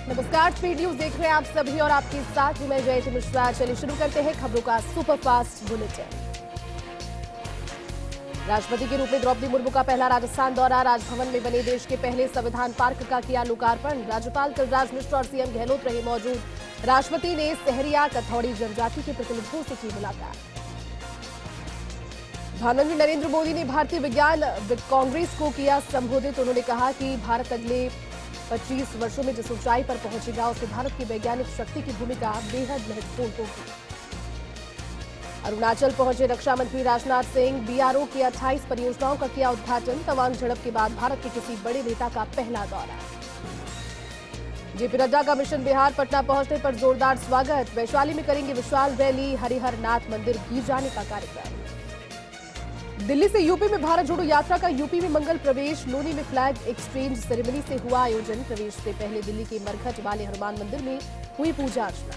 नमस्कार, speed news देख रहे हैं आप सभी और आपके साथ ही मैं जयती मिश्रा। चलिए शुरू करते हैं खबरों का सुपरफास्ट बुलेटिन। राष्ट्रपति के रूप में द्रौपदी मुर्मू का पहला राजस्थान दौरा। राजभवन में बने देश के पहले संविधान पार्क का किया लोकार्पण। राज्यपाल कलराज मिश्र और सीएम गहलोत रहे मौजूद। राष्ट्रपति ने सहरिया कथौड़ी जनजाति के प्रतिनिधियों से की मुलाकात। प्रधानमंत्री नरेंद्र मोदी ने भारतीय विज्ञान कांग्रेस को किया संबोधित। उन्होंने कहा कि भारत अगले 25 वर्षों में जिस ऊंचाई पर पहुंचेगा उससे भारत की वैज्ञानिक शक्ति की भूमिका बेहद महत्वपूर्ण होगी। अरुणाचल पहुंचे रक्षा मंत्री राजनाथ सिंह। बीआरओ की 28 परियोजनाओं का किया उद्घाटन। तवांग झड़प के बाद भारत के किसी बड़े नेता का पहला दौरा। जेपी नड्डा का मिशन बिहार पटना पहुंचने पर जोरदार स्वागत। वैशाली में करेंगे विशाल रैली। हरिहर नाथ मंदिर भी जाने का कार्यक्रम। दिल्ली से यूपी में भारत जोड़ो यात्रा का यूपी में मंगल प्रवेश। लोनी में फ्लैग एक्सचेंज सेरेमनी से हुआ आयोजन। प्रवेश से पहले दिल्ली के मरघट वाले हनुमान मंदिर में हुई पूजा अर्चना।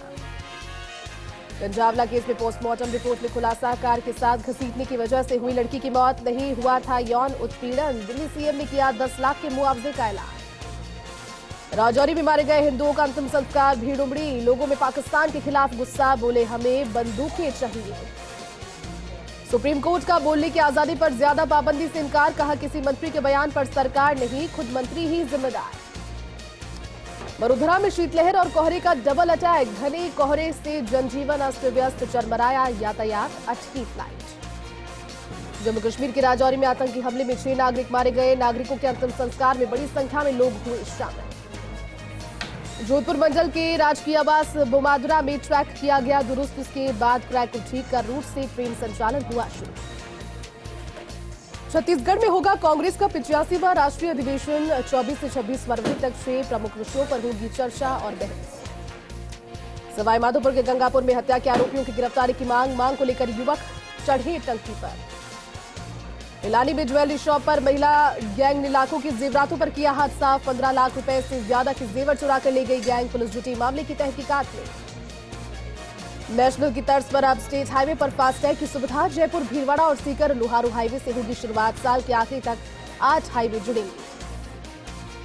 गंजावला केस में पोस्टमार्टम रिपोर्ट में खुलासा। कार के साथ घसीटने की वजह से हुई लड़की की मौत, नहीं हुआ था यौन उत्पीड़न। दिल्ली सीएम ने किया 10 लाख के मुआवजे का ऐलान। राजौरी में मारे गए हिंदुओं का अंतिम संस्कार। भीड़ उमड़ी। लोगों में पाकिस्तान के खिलाफ गुस्सा। बोले हमें बंदूकें चाहिए। सुप्रीम कोर्ट का बोलने की आजादी पर ज्यादा पाबंदी से इनकार। कहा किसी मंत्री के बयान पर सरकार नहीं, खुद मंत्री ही जिम्मेदार। वडोदरा में शीतलहर और कोहरे का डबल अटैक। घने कोहरे से जनजीवन अस्त व्यस्त, चरमराया यातायात, अटकी फ्लाइट। जम्मू कश्मीर के राजौरी में आतंकी हमले में 6 नागरिक मारे गए। नागरिकों के अंतिम संस्कार में बड़ी संख्या में लोग हुए शामिल। जोधपुर मंडल के राजकीय आवास बोमादुरा में ट्रैक किया गया दुरुस्त। इसके बाद ट्रैक को ठीक कर रूट से ट्रेन संचालन हुआ शुरू। छत्तीसगढ़ में होगा कांग्रेस का 85वां राष्ट्रीय अधिवेशन। 24 से 26 फरवरी तक 6 प्रमुख विषयों पर होगी चर्चा और बहस। सवाईमाधोपुर के गंगापुर में हत्या के आरोपियों की गिरफ्तारी की मांग को लेकर युवक चढ़े टंकी पर। इलानी में ज्वेलरी शॉप पर महिला गैंग ने लाखों की जेवरातों पर किया हाथ साफ। 15 लाख रुपए से ज्यादा के जेवर चुरा कर ले गई गैंग। पुलिस जुटी मामले की तहकीकात में। नेशनल की तर्ज पर अब स्टेट हाईवे पर फास्टैग की सुविधा। जयपुर भीलवाड़ा और सीकर लोहारू हाईवे से होगी शुरुआत। साल के आखिरी तक 8 हाईवे जुड़ेंगे।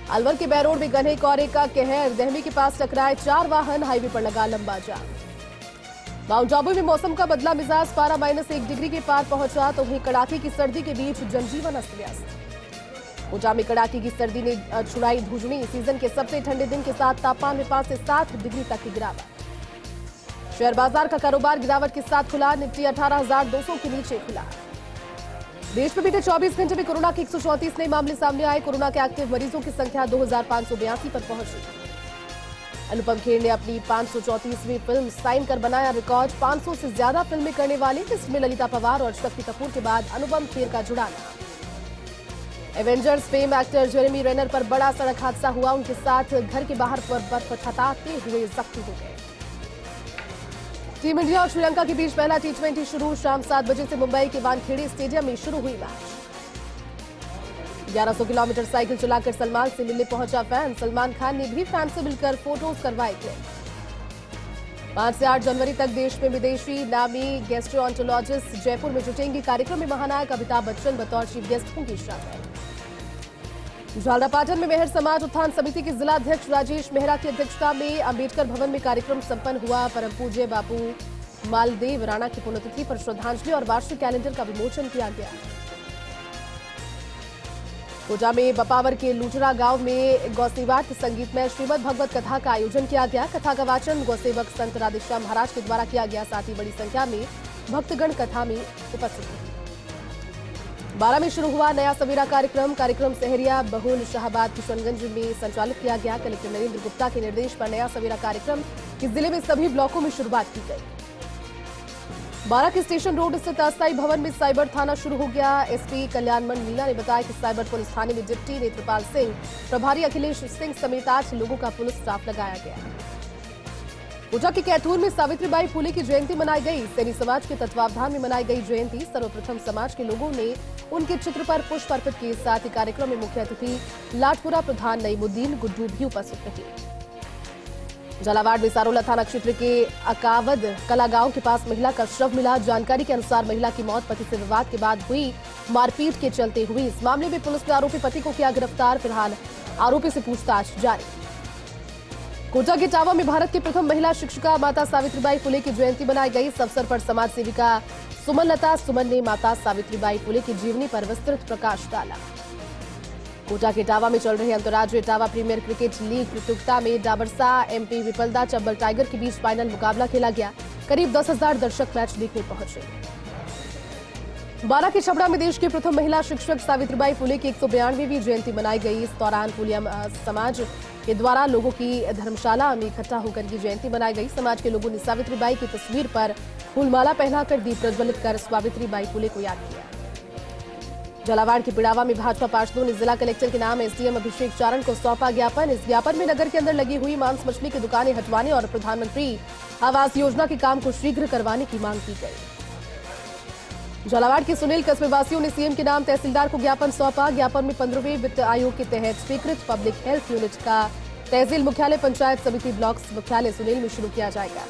अलवर के बैरोड में घने कोहरे का कहर। दहमी के पास टकराए 4 वाहन। हाईवे पर लगा लंबा जाम। माउंट आबू में मौसम का बदला मिजाज। पारा -1 डिग्री के पार पहुंचा तो वहीं कड़ाके की सर्दी के बीच जनजीवन अस्त व्यस्त। ऊंचा में कड़ाके की सर्दी ने छुड़ाई धुजनी। सीजन के सबसे ठंडे दिन के साथ तापमान में 5 से 7 डिग्री तक की गिरावट। शेयर बाजार का कारोबार गिरावट के साथ खुला। निफ्टी 18,200 के नीचे खुला। देश में बीते 24 घंटे में कोरोना के 134 नए मामले सामने आए। कोरोना के एक्टिव मरीजों की संख्या 2,582 पर पहुंची। अनुपम खेर ने अपनी 534वीं फिल्म साइन कर बनाया रिकॉर्ड। 500 से ज्यादा फिल्में करने वाले लिस्ट में ललिता पवार और शक्ति कपूर के बाद अनुपम खेर का जुड़ाना। एवेंजर्स फेम एक्टर जेरेमी रेनर पर बड़ा सड़क हादसा हुआ। उनके साथ घर के बाहर पर बर्फ हटाते हुए जख्मी हो गए। टीम इंडिया और श्रीलंका के बीच पहला T20 शुरू। शाम 7 बजे से मुंबई के वानखेड़े स्टेडियम में शुरू हुई मैच। 1100 किलोमीटर साइकिल चलाकर सलमान से मिलने पहुंचा फैन। सलमान खान ने भी फैन से मिलकर फोटोज करवाए क्लिक। 5 से 8 जनवरी तक देश में विदेशी नामी गैस्ट्रोएंटरोलॉजिस्ट जयपुर में जुटेंगे। कार्यक्रम में महानायक अमिताभ बच्चन बतौर चीफ गेस्ट होंगे शामिल। झालरापाटन में मेहर समाज उत्थान समिति के जिला अध्यक्ष राजेश मेहरा की अध्यक्षता में अंबेडकर भवन में कार्यक्रम संपन्न हुआ। परम पूज्य बापू मालदेव राणा की पुण्यतिथि पर श्रद्धांजलि और वार्षिक कैलेंडर का विमोचन किया गया। कोटा में बपावर के लूटरा गांव में गौसेवा की संगीतमय श्रीमद भगवत कथा का आयोजन किया गया। कथा का वाचन गौसेवक संत राधेश्याम महाराज के द्वारा किया गया। साथ ही बड़ी संख्या में भक्तगण कथा में उपस्थित हुए। 12 में शुरू हुआ नया सवेरा कार्यक्रम सहरिया बहुल शाहबाद किशनगंज में संचालित किया गया। कलेक्टर नरेंद्र गुप्ता के निर्देश पर नया सवेरा कार्यक्रम की जिले में सभी ब्लॉकों में शुरुआत की गई। 12 के स्टेशन रोड स्थित अस्थायी भवन में साइबर थाना शुरू हो गया। एसपी कल्याणमण मीना ने बताया कि साइबर पुलिस थाने में डिप्टी नेत्रपाल सिंह, प्रभारी अखिलेश सिंह समेत 8 लोगों का पुलिस स्टाफ लगाया गया। कोटा के कैथूर में सावित्रीबाई फुले की जयंती मनाई गई। सैनी समाज के तत्वावधान में मनाई गई जयंती। सर्वप्रथम समाज के लोगों ने उनके चित्र पर पुष्प अर्पित किए। साथ ही कार्यक्रम में मुख्य अतिथि लाटपुरा प्रधान नईमुद्दीन गुड्डू भी उपस्थित रहे। झालावाड़ में सारोला थाना क्षेत्र के अकावद कला गांव के पास महिला का शव मिला। जानकारी के अनुसार महिला की मौत पति से विवाद के बाद हुई मारपीट के चलते हुई। इस मामले में पुलिस ने आरोपी पति को किया गिरफ्तार। फिलहाल आरोपी से पूछताछ जारी। कोटा के टावा में भारत की प्रथम महिला शिक्षिका माता सावित्रीबाई फुले की जयंती मनाई गई। इस अवसर पर समाज सेविका सुमनलता सुमन ने माता सावित्रीबाई फुले की जीवनी पर विस्तृत प्रकाश डाला। कोटा के टावा में चल रहे अंतर्राज्यीय टावा प्रीमियर क्रिकेट लीग प्रतियोगिता में डाबरसा एमपी विपलदा चंबल टाइगर के बीच फाइनल मुकाबला खेला गया। करीब 10,000 दर्शक मैच देखने पहुंचे। बारा के छपड़ा में देश की प्रथम महिला शिक्षक सावित्रीबाई फुले की 192वीं जयंती मनाई गई। इस दौरान फुलिया समाज के द्वारा लोगों की धर्मशाला में इकट्ठा होकर की जयंती मनाई गई। समाज के लोगों ने सावित्रीबाई की तस्वीर पर फूलमाला पहनाकर दीप प्रज्वलित कर सावित्रीबाई फुले को याद किया। झालावाड़ के पिड़ावा में भाजपा पार्षदों ने जिला कलेक्टर के नाम एसडीएम अभिषेक चारण को सौंपा ज्ञापन। इस ज्ञापन में नगर के अंदर लगी हुई मांस मछली की दुकानें हटवाने और प्रधानमंत्री आवास योजना के काम को शीघ्र करवाने की मांग की गई। झालावाड़ के सुनील कस्बे वासियों ने सीएम के नाम तहसीलदार को ज्ञापन सौंपा। ज्ञापन में 15वें वित्त आयोग के तहत स्वीकृत पब्लिक हेल्थ यूनिट का तहसील मुख्यालय पंचायत समिति ब्लॉक मुख्यालय सुनील में शुरू किया जाएगा।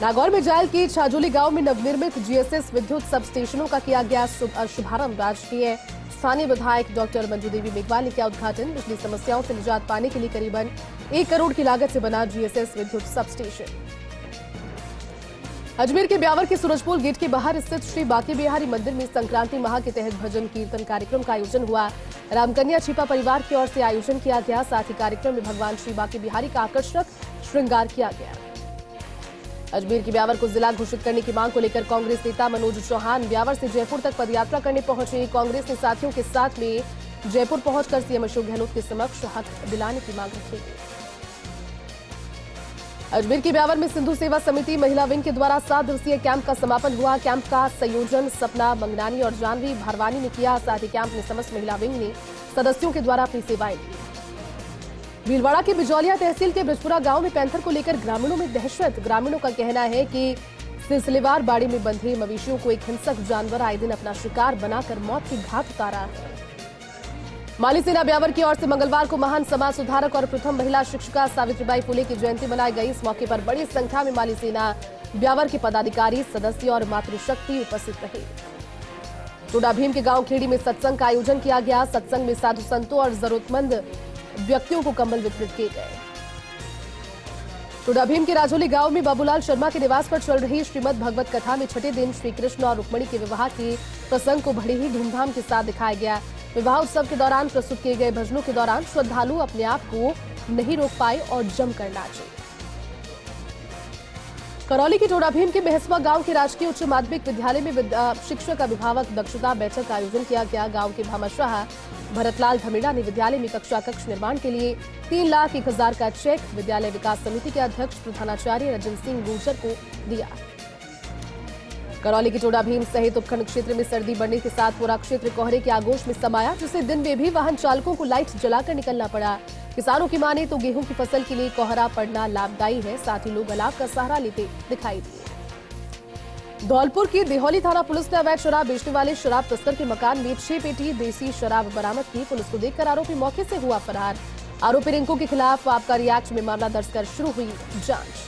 नागौर में जायल की छाजोली गांव में नवनिर्मित जीएसएस विद्युत सब स्टेशनों का किया गया शुभारंभ। राजकीय स्थानीय विधायक डॉक्टर मंजू देवी मेघवाल ने किया उद्घाटन। बिजली समस्याओं से निजात पाने के लिए करीबन 1 करोड़ की लागत से बना जीएसएस विद्युत सब स्टेशन। अजमेर के ब्यावर के सूरजपोल गेट के बाहर स्थित श्री बांके बिहारी मंदिर में संक्रांति माह के तहत भजन कीर्तन कार्यक्रम का आयोजन हुआ। रामकन्या छिपा परिवार की ओर से आयोजन किया गया। साथ ही कार्यक्रम में भगवान श्री बांके बिहारी का आकर्षक श्रृंगार किया गया। अजमेर के ब्यावर को जिला घोषित करने की मांग को लेकर कांग्रेस नेता मनोज चौहान ब्यावर से जयपुर तक पदयात्रा करने पहुंचे। कांग्रेस ने साथियों के साथ में जयपुर पहुंचकर सीएम अशोक गहलोत के समक्ष हक दिलाने की मांग रखी। अजमेर के ब्यावर में सिंधु सेवा समिति महिला विंग के द्वारा 7 दिवसीय कैंप का समापन हुआ। कैंप का संयोजन सपना मंगनानी और जानवी भारवानी ने किया। साथ ही कैंप में समस्त महिला विंग ने सदस्यों के द्वारा अपनी सेवाएं दी। भीलवाड़ा के बिजौलिया तहसील के ब्रजपुरा गांव में पैंथर को लेकर ग्रामीणों में दहशत। ग्रामीणों का कहना है कि सिलसिलेवार बाड़ी में बंधे मवेशियों को एक हिंसक जानवर आए दिन अपना शिकार बनाकर मौत की घाट उतारा है। माली सेना ब्यावर की ओर से मंगलवार को महान समाज सुधारक और प्रथम महिला शिक्षिका सावित्रीबाई फुले की जयंती मनाई गई। इस मौके पर बड़ी संख्या में माली सेना ब्यावर के पदाधिकारी सदस्य और मातृशक्ति उपस्थित रहे। टोडा भीम के गांव खेड़ी में सत्संग का आयोजन किया गया। सत्संग में साधु संतों और जरूरतमंद व्यक्तियों को कंबल वितरित किए गए। टोडा भीम के राजौली गांव में बाबूलाल शर्मा के निवास पर चल रही श्रीमद भगवत कथा में छठे दिन श्री कृष्ण और रुक्मिणी के विवाह के प्रसंग को बड़े ही धूमधाम के साथ दिखाया गया। विवाह उत्सव के दौरान प्रस्तुत किए गए भजनों के दौरान श्रद्धालु अपने आप को नहीं रोक पाए और जमकर नाचे। करौली के टोडा भीम के मेहसवा गांव के राजकीय उच्च माध्यमिक विद्यालय में शिक्षक अभिभावक दक्षता बैठक का आयोजन किया गया। गांव के भामाशाह भरतलाल धमीड़ा ने विद्यालय में कक्षा कक्ष निर्माण के लिए 3,01,000 का चेक विद्यालय विकास समिति के अध्यक्ष प्रधानाचार्य रजन सिंह गुर्जर को दिया। करौली के टोडा भीम सहित उपखंड क्षेत्र में सर्दी बढ़ने के साथ पूरा क्षेत्र कोहरे के आगोश में समाया, जिससे दिन में भी वाहन चालकों को लाइट जलाकर निकलना पड़ा। किसानों की माने तो गेहूं की फसल के लिए कोहरा पड़ना लाभदायी है। साथ ही लोग अलाव का सहारा लेते दिखाई दिए। धौलपुर की देहौली थाना पुलिस ने अवैध शराब बेचने वाले शराब तस्कर के मकान में 6 पेटी देसी शराब बरामद की। पुलिस को देखकर आरोपी मौके से हुआ फरार। आरोपी रिंकू के खिलाफ आबकारी एक्ट में मामला दर्ज कर शुरू हुई जांच।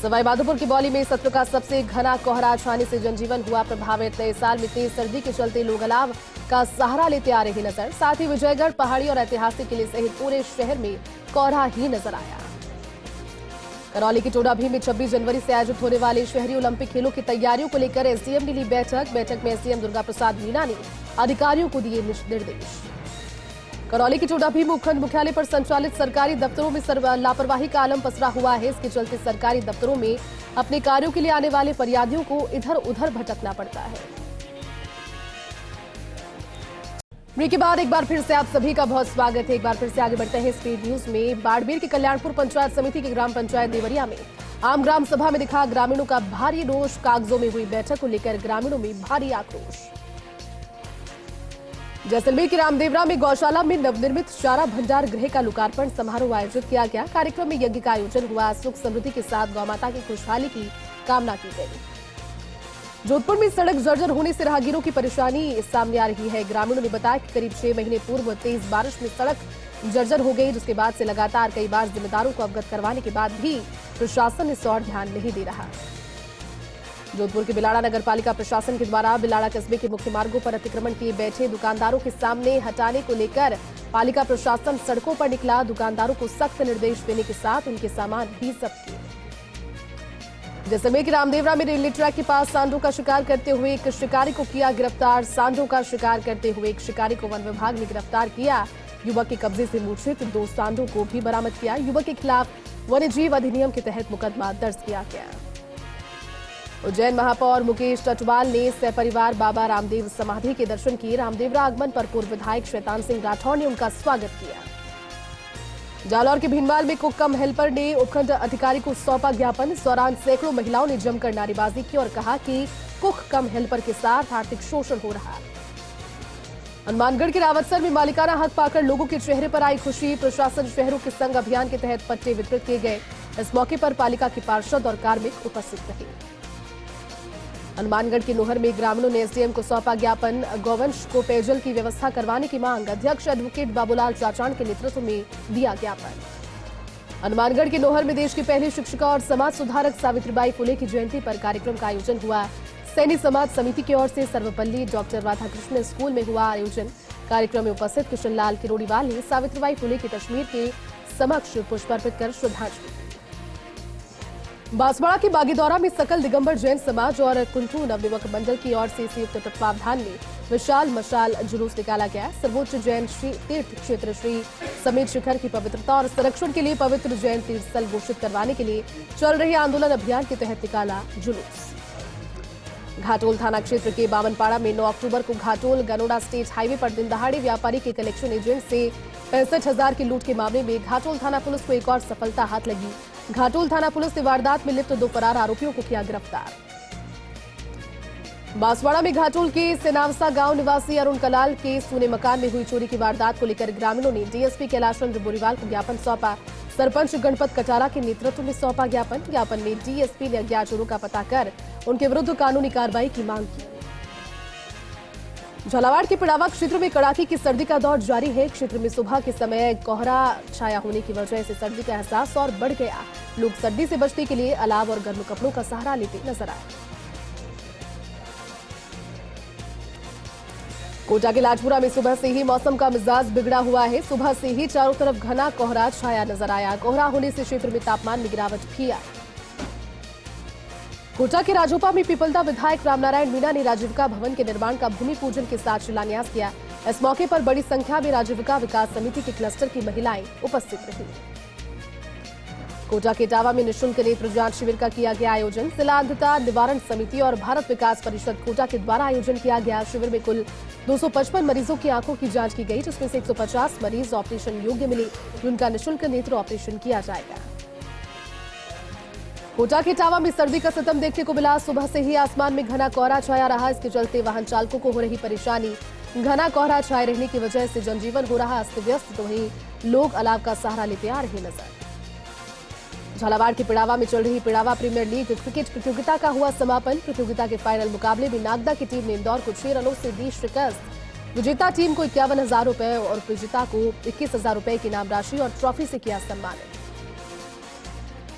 सवाईमाधोपुर की बौली में सत्र का सबसे घना कोहरा छाने से जनजीवन हुआ प्रभावित। नए साल में तेज सर्दी के चलते लोग अलाव का सहारा लेते आ रहे नजर। साथ ही विजयगढ़ पहाड़ी और ऐतिहासिक किले सहित पूरे शहर में कोहरा ही नजर आया। करौली के टोडा भीम में 26 जनवरी से आयोजित होने वाले शहरी ओलंपिक खेलों की तैयारियों को लेकर एसडीएम ने ली बैठक में एसडीएम दुर्गा प्रसाद मीणा ने अधिकारियों को दिए निर्देश। करौली के टोडा भीम उपखंड मुख्यालय पर संचालित सरकारी दफ्तरों में लापरवाही का आलम पसरा हुआ है। इसके चलते सरकारी दफ्तरों में अपने कार्यों के लिए आने वाले फरियादियों को इधर उधर भटकना पड़ता है। ब्रेक के बाद एक बार फिर से आप सभी का बहुत स्वागत है। एक बार फिर से आगे बढ़ते हैं स्पीड न्यूज में। बाड़मेर के कल्याणपुर पंचायत समिति की ग्राम पंचायत देवरिया में आम ग्राम सभा में दिखा ग्रामीणों का भारी रोष। कागजों में हुई बैठक को लेकर ग्रामीणों में भारी आक्रोश। जैसलमेर के रामदेवरा में गौशाला में नवनिर्मित चारा भंडार गृह का लोकार्पण समारोह आयोजित किया गया। कार्यक्रम में यज्ञ का आयोजन हुआ। सुख समृद्धि के साथ गौमाता की खुशहाली की कामना की गई। जोधपुर में सड़क जर्जर होने से राहगीरों की परेशानी सामने आ रही है। ग्रामीणों ने बताया कि करीब 6 महीने पूर्व तेज बारिश में सड़क जर्जर हो गई, जिसके बाद से लगातार कई बार जिम्मेदारों को अवगत करवाने के बाद भी प्रशासन इस ओर ध्यान नहीं दे रहा। जोधपुर के बिलाड़ा नगर पालिका प्रशासन के द्वारा बिलाड़ा कस्बे के मुख्य मार्गों पर अतिक्रमण किए बैठे दुकानदारों के सामने हटाने को लेकर पालिका प्रशासन सड़कों पर निकला, दुकानदारों को सख्त निर्देश देने के साथ उनके सामान भी जब्त किए। जैसलमेर के रामदेवरा में रेलवे ट्रैक के पास सांडों का शिकार करते हुए एक शिकारी को किया गिरफ्तार। सांडों का शिकार करते हुए एक शिकारी को वन विभाग ने गिरफ्तार किया। युवक के कब्जे से मूर्छित 2 सांडों को भी बरामद किया। युवक के खिलाफ वन्यजीव अधिनियम के तहत मुकदमा दर्ज किया गया। उज्जैन महापौर मुकेश टटवाल ने सपरिवार बाबा रामदेव समाधि के दर्शन किए। रामदेवरा आगमन पर पूर्व विधायक शैतान सिंह राठौर ने उनका स्वागत किया। जालौर के भीनमाल में कुक कम हेल्पर ने उपखंड अधिकारी को सौंपा ज्ञापन। इस दौरान सैकड़ों महिलाओं ने जमकर नारेबाजी की और कहा कि कुक कम हेल्पर के साथ आर्थिक शोषण हो रहा है। हनुमानगढ़ के रावतसर में मालिकाना हक पाकर लोगों के चेहरे पर आई खुशी। प्रशासन शहरों के संग अभियान के तहत पट्टे वितरित किए गए। इस मौके पर पालिका के पार्षद और कार्मिक उपस्थित रहे। हनुमानगढ़ के नोहर में ग्रामीणों ने एसडीएम को सौंपा ज्ञापन। गौवंश को पेयजल की व्यवस्था करवाने की मांग। अध्यक्ष एडवोकेट बाबूलाल चाचान के नेतृत्व में दिया ज्ञापन। हनुमानगढ़ के नोहर में देश की पहली शिक्षिका और समाज सुधारक सावित्रीबाई फुले की जयंती पर कार्यक्रम का आयोजन हुआ। सैनी समाज समिति की ओर से सर्वपल्ली डॉक्टर राधाकृष्ण स्कूल में हुआ आयोजन। कार्यक्रम में उपस्थित किशनलाल किरोड़ीवाल ने सावित्रीबाई फुले की तस्वीर के समक्ष पुष्प अर्पित कर श्रद्धांजलि। बांसवाड़ा के बागीदौरा में सकल दिगंबर जैन समाज और कुंटू नवयुवक मंडल की ओर से संयुक्त तत्वावधान में विशाल मशाल जुलूस निकाला गया। सर्वोच्च जैन श्री तीर्थ क्षेत्र श्री समेत शिखर की पवित्रता और संरक्षण के लिए पवित्र जैन तीर्थ स्थल घोषित करवाने के लिए चल रहे आंदोलन अभियान के तहत निकाला जुलूस। घाटोल थाना क्षेत्र के बामनपाड़ा में 9 अक्टूबर को घाटोल गनोड़ा स्टेट हाईवे पर दिन दहाड़े व्यापारी के कलेक्शन एजेंट से 65,000 की लूट के मामले में घाटोल थाना पुलिस को एक और सफलता हाथ लगी। घाटोल थाना पुलिस ने वारदात में लिप्त 2 फरार आरोपियों को किया गिरफ्तार। बांसवाड़ा में घाटोल के सेनावसा गांव निवासी अरुण कलाल के सूने मकान में हुई चोरी की वारदात को लेकर ग्रामीणों ने डीएसपी कैलाश चंद्र बोरीवाल को ज्ञापन सौंपा। सरपंच गणपत कटारा के नेतृत्व में सौंपा ज्ञापन। ज्ञापन में डीएसपी ने अज्ञात चोरों का पता कर उनके विरुद्ध कानूनी कार्रवाई की मांग की। झालावाड़ के पिड़ावा क्षेत्र में कड़ाके की सर्दी का दौर जारी है। क्षेत्र में सुबह के समय कोहरा छाया होने की वजह से सर्दी का एहसास और बढ़ गया। लोग सर्दी से बचने के लिए अलाव और गर्म कपड़ों का सहारा लेते नजर आए। कोटा के लाजपुरा में सुबह से ही मौसम का मिजाज बिगड़ा हुआ है। सुबह से ही चारों तरफ घना कोहरा छाया नजर आया। कोहरा होने से क्षेत्र में तापमान में गिरावट भी आई। कोटा के राजोपा में पीपलदा विधायक रामनारायण मीणा ने राजीविका भवन के निर्माण का भूमि पूजन के साथ शिलान्यास किया। इस मौके पर बड़ी संख्या में राजीविका विकास समिति के क्लस्टर की महिलाएं उपस्थित रहीं। कोटा के इटावा में निःशुल्क नेत्र जांच शिविर का किया गया आयोजन। जिला अंधता निवारण समिति और भारत विकास परिषद कोटा के द्वारा आयोजन किया गया। शिविर में कुल 255 मरीजों की आंखों की जांच की गई, जिसमें से 150 मरीज ऑपरेशन योग्य मिले। उनका निःशुल्क नेत्र ऑपरेशन किया जाएगा। कोटा के इटावा में सर्दी का सितम देखने को मिला। सुबह से ही आसमान में घना कोहरा छाया रहा। इसके चलते वाहन चालकों को हो रही परेशानी। घना कोहरा छाए रहने की वजह से जनजीवन हो रहा अस्त व्यस्त, तो वहीं लोग अलाव का सहारा लेते आ रहे नजर। झालावाड़ के पिड़ावा में चल रही पिड़ावा प्रीमियर लीग क्रिकेट प्रतियोगिता का हुआ समापन। प्रतियोगिता के फाइनल मुकाबले में नागदा की टीम ने इंदौर को 6 रनों से दी शिकस्त। विजेता टीम को 51,000 रुपए और विजेता को 21,000 रुपए की इनाम राशि और ट्रॉफी से किया सम्मानित।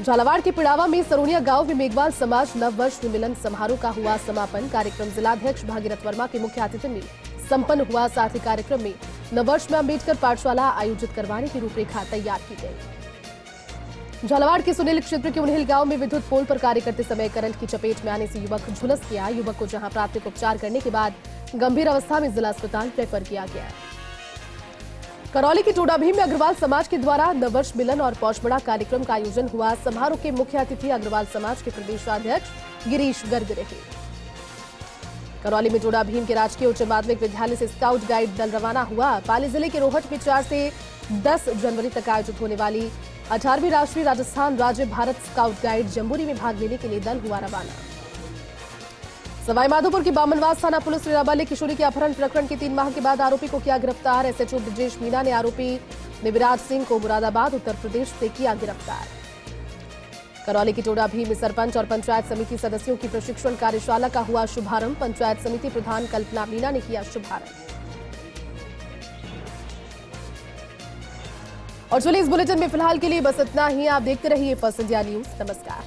झालावाड़ के पिड़ावा में सरोनिया गांव में मेघवाल समाज नववर्ष मिलन समारोह का हुआ समापन। कार्यक्रम जिलाध्यक्ष भागीरथ वर्मा के मुख्य आतिथ्य में संपन्न हुआ। साथ ही कार्यक्रम में नववर्ष में अम्बेडकर पाठशाला आयोजित करवाने की रूपरेखा तैयार की गई। झालावाड़ के सुनील क्षेत्र के उन्हेल गांव में विद्युत पोल पर कार्य करते समय करंट की चपेट में आने से युवक झुलस गया। युवक को जहां प्राथमिक उपचार करने के बाद गंभीर अवस्था में जिला अस्पताल रेफर किया गया। करौली के टोडाभीम में अग्रवाल समाज के द्वारा नववर्ष मिलन और पौषबड़ा कार्यक्रम का आयोजन हुआ। समारोह के मुख्य अतिथि अग्रवाल समाज के प्रदेशाध्यक्ष गिरीश गर्ग रहे। करौली में टोडाभीम के राजकीय उच्च माध्यमिक विद्यालय से स्काउट गाइड दल रवाना हुआ। पाली जिले के रोहट में 4 से 10 जनवरी तक आयोजित होने वाली 18वीं राष्ट्रीय राजस्थान राज्य भारत स्काउट गाइड जम्बूरी में भाग लेने के लिए दल हुआ रवाना। सवाईमाधोपुर की बामनवास थाना पुलिस ने नाबालिग किशोरी के अपहरण प्रकरण के 3 माह के बाद आरोपी को किया गिरफ्तार। एसएचओ ब्रजेश मीणा ने आरोपी निविराज सिंह को मुरादाबाद उत्तर प्रदेश से किया गिरफ्तार। करौली की टोडाभीम में सरपंच और पंचायत समिति सदस्यों की प्रशिक्षण कार्यशाला का हुआ शुभारंभ। पंचायत समिति प्रधान कल्पना मीणा ने किया शुभारंभ। और चलिए इस बुलेटिन में फिलहाल के लिए बस इतना ही। आप देखते रहिए फर्स्ट इंडिया न्यूज। नमस्कार।